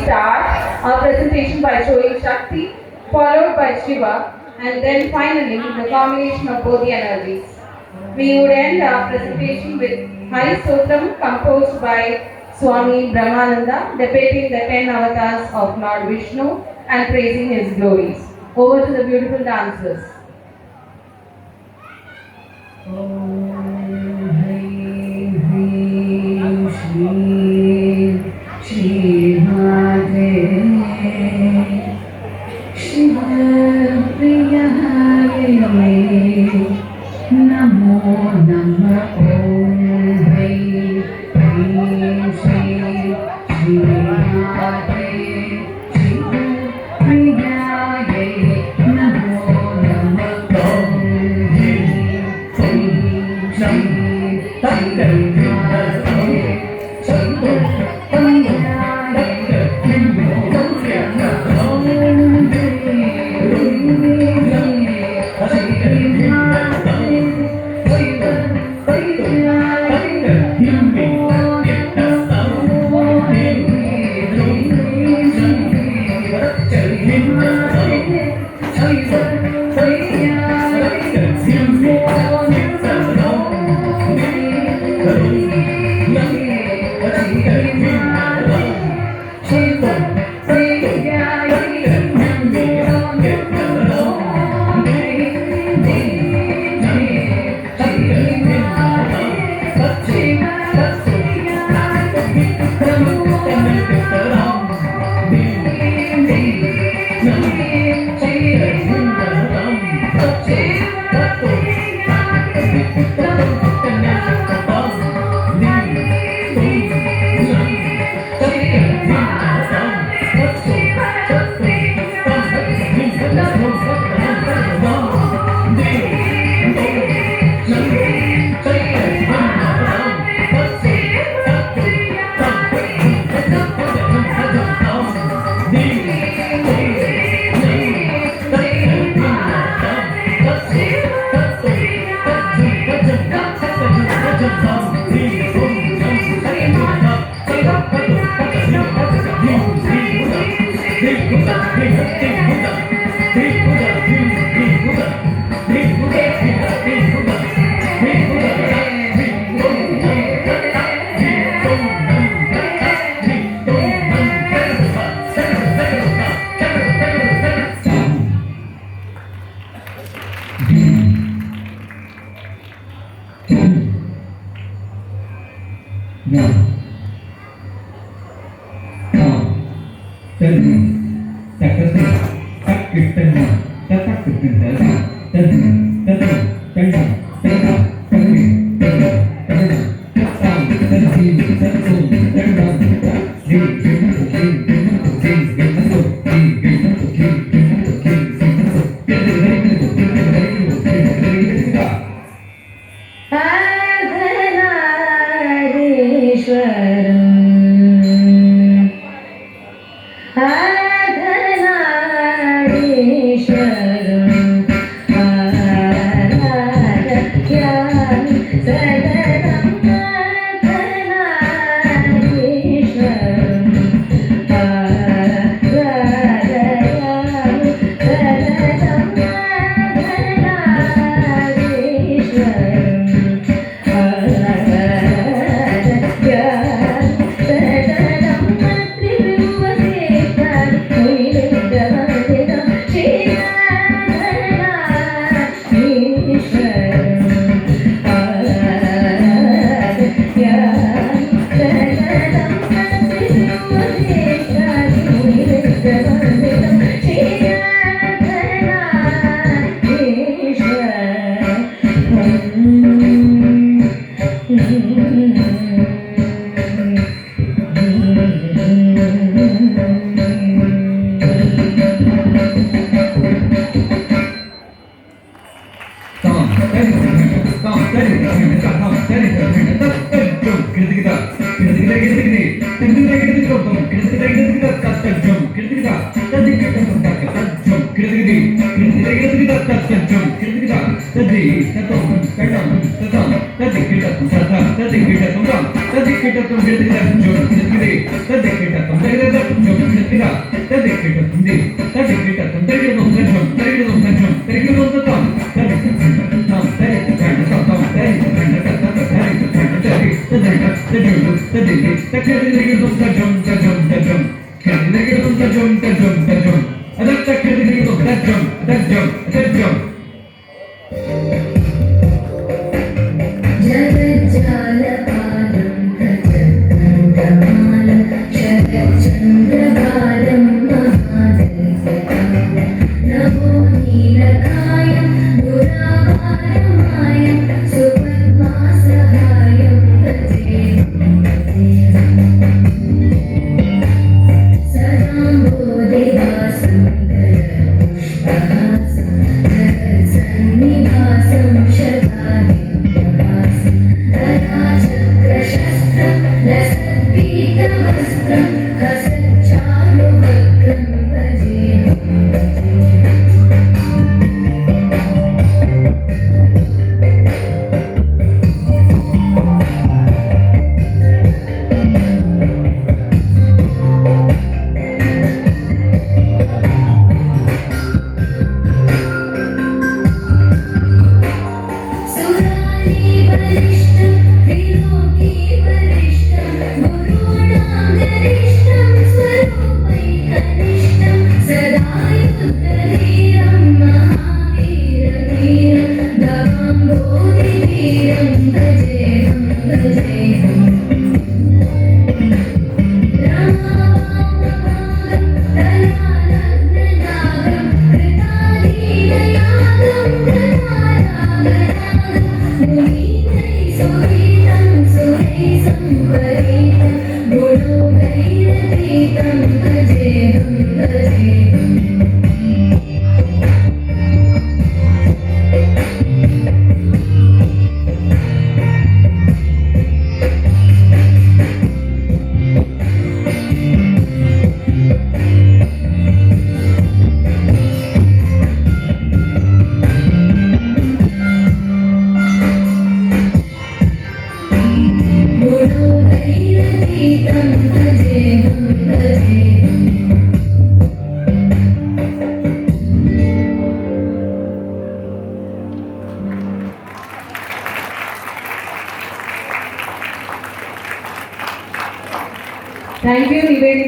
start our presentation by showing Shakti, followed by Shiva, and then finally the combination of both the energies. We would end our presentation with Hari Sotram composed by Swami Brahmananda, depicting the 10 avatars of Lord Vishnu and praising his glories. Over to the beautiful dancers. Namo Namah Om Hai Hrim Shri Shri Radhe Shiva Priyaye Namo Namah Om Hai Hrim Shri Tadi kita जगज्जालपालं गजकण्ठमालं शरच्चन्द्रबालं महादेवतां नमो नीलकायं दुराभारमायं सुपद्मासहायं सदाम्बोधिवासं गरपुष्पहासं जगत्सन्निवासं शतादिव्यवासं गदाचक्रशस्त्रं लसत्पीतवस्त्रं हसच्चारुवक्त्रं भजेऽहं सुरारीवरिष्ठं त्रिलोकीवरिष्ठं गुरूणां गरिष्ठं स्वरूपैकनिष्ठं सदा युद्धवीरं महावीरवीरं भवाम्भोधिवीरं भजेऽहं रमावामभागं तलालग्ननागं कृतालीनयागं गदारागरागं मुनीन्द्रै सुवीरं सुरैः संवरितं गुणोगैरतीतं भजेऽहं गुणोगैरतीतं भजेऽहं Thank you, Nivedita.